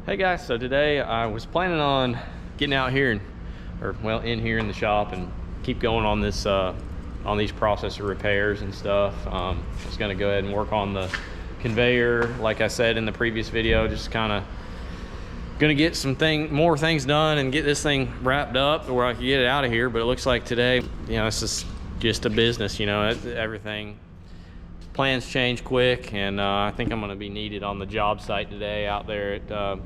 Hey guys, so today I was planning on getting out here in here in the shop and keep going on this on these processor repairs and stuff. Just gonna go ahead and work on the conveyor, like I said in the previous video. Just kind of gonna get more things done and get this thing wrapped up where I can get it out of here. But it looks like today, you know, this is just a business, you know, everything. Plans change quick, and I think I'm going to be needed on the job site today out there at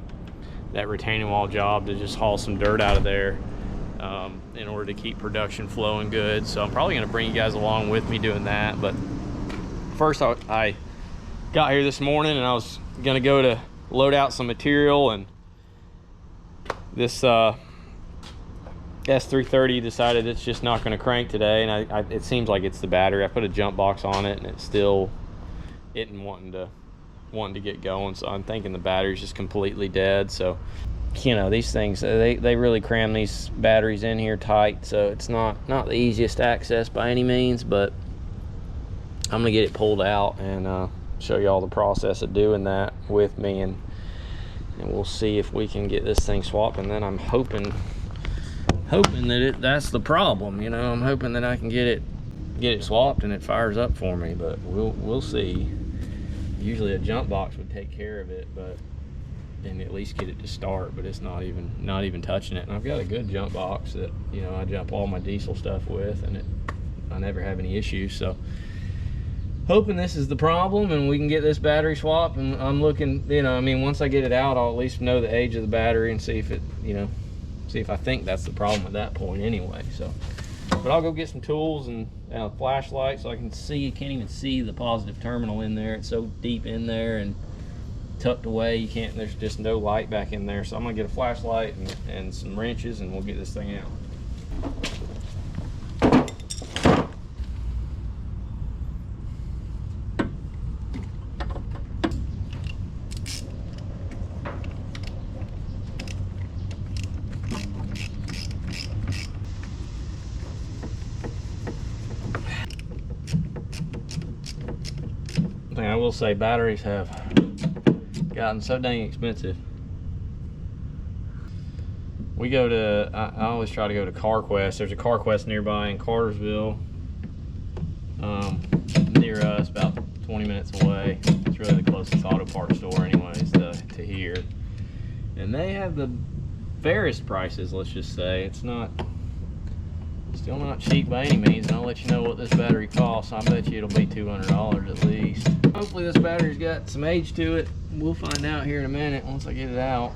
that retaining wall job to just haul some dirt out of there in order to keep production flowing good. So I'm probably going to bring you guys along with me doing that. But first, I got here this morning and I was going to go to load out some material, and this S330 decided it's just not going to crank today, and it seems like it's the battery. I put a jump box on it and it still isn't wanting to get going, so I'm thinking the battery's just completely dead. So, you know, these things, they really cram these batteries in here tight, so it's not the easiest access by any means, but I'm gonna get it pulled out and show you all the process of doing that with me, and we'll see if we can get this thing swapped. And then I'm hoping that that's the problem, you know. I'm hoping that I can get it swapped and it fires up for me, but we'll see. Usually a jump box would take care of it, and at least get it to start, but it's not even touching it. And I've got a good jump box that, you know, I jump all my diesel stuff with, and I never have any issues. So hoping this is the problem and we can get this battery swapped. And I'm looking, you know, I mean, once I get it out, I'll at least know the age of the battery and see if it, you know, see if I think that's the problem at that point anyway. So, but I'll go get some tools and a flashlight so I can see. You can't even see the positive terminal in there. It's so deep in there and tucked away, you can't, there's just no light back in there. So I'm gonna get a flashlight and some wrenches, and we'll get this thing out. I will say, batteries have gotten so dang expensive. We go to, I always try to go to CarQuest. There's a CarQuest nearby in Cartersville, near us, about 20 minutes away. It's really the closest auto parts store anyways to here. And they have the fairest prices, let's just say. It's still not cheap by any means, and I'll let you know what this battery costs. I bet you it'll be $200 at least. Hopefully this battery's got some age to it. We'll find out here in a minute once I get it out.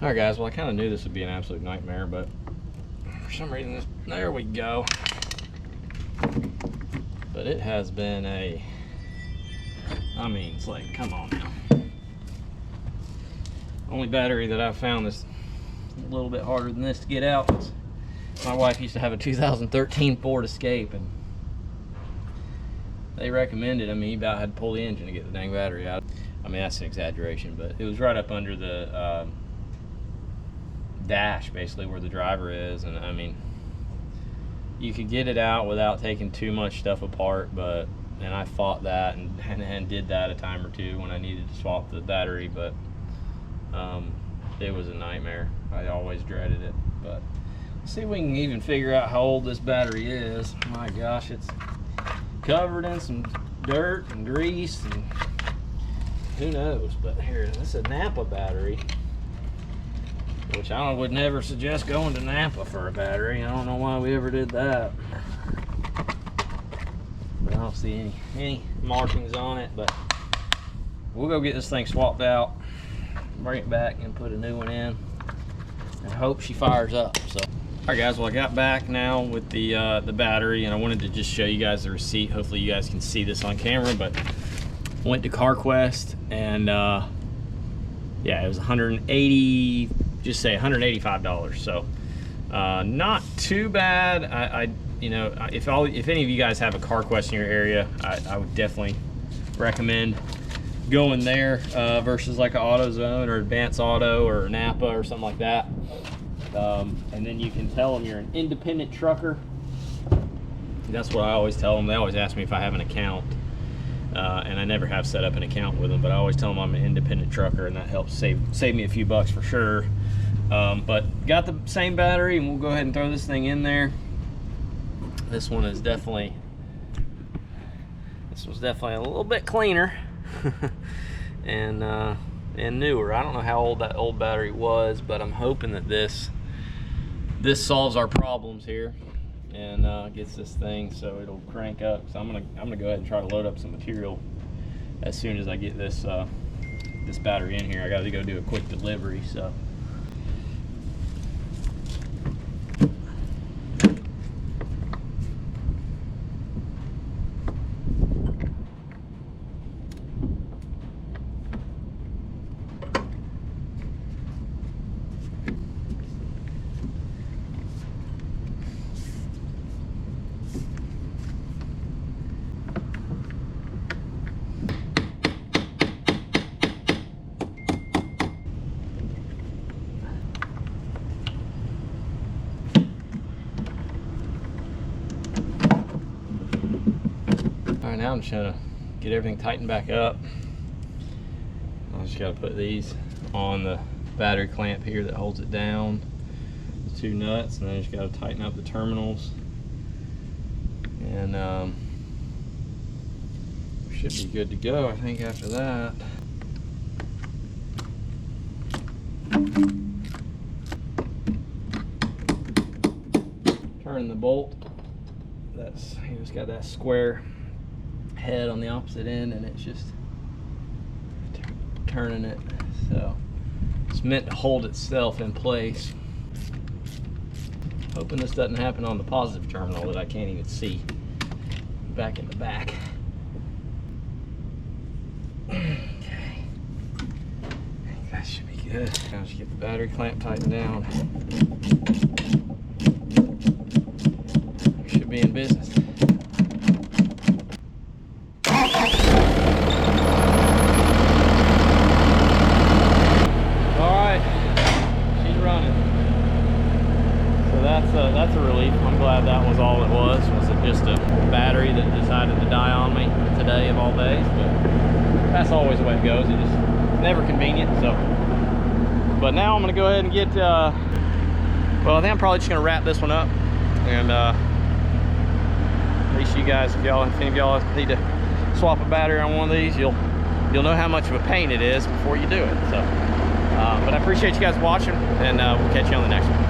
Alright guys, well, I kind of knew this would be an absolute nightmare, but for some reason, there we go. But it has been I mean, it's like, come on now. Only battery that I've found that's a little bit harder than this to get out is my wife used to have a 2013 Ford Escape, and they recommended, I mean, you about had to pull the engine to get the dang battery out. I mean, that's an exaggeration, but it was right up under the dash, basically, where the driver is. And I mean, you could get it out without taking too much stuff apart, and I fought that and did that a time or two when I needed to swap the battery, but it was a nightmare. I always dreaded it. But let's see if we can even figure out how old this battery is. My gosh, it's covered in some dirt and grease and who knows. But here, this is a Napa battery, which I would never suggest going to Napa for a battery. I don't know why we ever did that. But I don't see any markings on it. But we'll go get this thing swapped out, bring it back and put a new one in, and hope she fires up. So, all right guys, well, I got back now with the battery, and I wanted to just show you guys the receipt. Hopefully you guys can see this on camera, but went to CarQuest, and yeah, it was just say $185. So not too bad. You know, if any of you guys have a CarQuest in your area, I would definitely recommend going there versus like an AutoZone or Advanced Auto or Napa or something like that. And then you can tell them you're an independent trucker. That's what I always tell them. They always ask me if I have an account, and I never have set up an account with them, but I always tell them I'm an independent trucker, and that helps save me a few bucks for sure. But got the same battery, and we'll go ahead and throw this thing in there. This one is definitely, this was definitely a little bit cleaner and newer. I don't know how old that old battery was, but I'm hoping that this solves our problems here and gets this thing so it'll crank up. So I'm gonna go ahead and try to load up some material as soon as I get this this battery in here. I got to go do a quick delivery, so. All right, now I'm just gonna get everything tightened back up. I just gotta put these on the battery clamp here that holds it down, the two nuts, and then I just gotta tighten up the terminals. And we should be good to go, I think, after that. Turning the bolt, it's got that square head on the opposite end, and it's just turning it, so it's meant to hold itself in place. Hoping this doesn't happen on the positive terminal that I can't even see back in the back. Okay, I think that should be good. Now just get the battery clamp tightened down. We should be in business. That's a relief. I'm glad that was all it was. Was it just a battery that decided to die on me today of all days? But that's always the way it goes. It just never convenient. So, but now I'm gonna go ahead and get. Well, I think I'm probably just gonna wrap this one up, and at least you guys, if any of y'all need to swap a battery on one of these, you'll know how much of a pain it is before you do it. So, but I appreciate you guys watching, and we'll catch you on the next one.